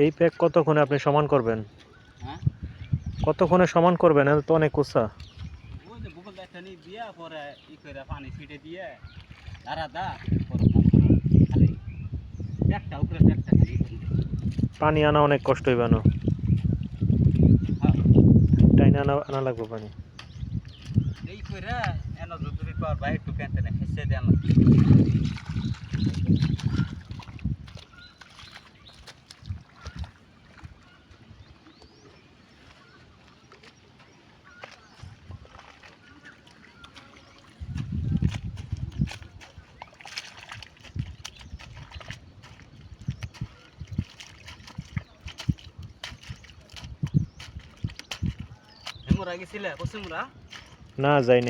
এই প্যাক কতক্ষণে আপনি সমান করবেন? হ্যাঁ কতক্ষণে সমান করবেন? এটা তো অনেক উঁচা। ওই যে বুকল একটা নিয়ে দিয়া পরে করে পানি ছিটে দিয়ে দাঁড়া দা পরে মনে করো খালি একটা উপরে একটা খালি পানি আনা অনেক কষ্ট হইবে না? হ্যাঁ টাইনা আনা লাগবে পানি। এই করে এনে যদি পার বাইরে টু কেনতে না হেসে দেন হেমুরা গেছিলে পশ্চিমরা না যাইনি।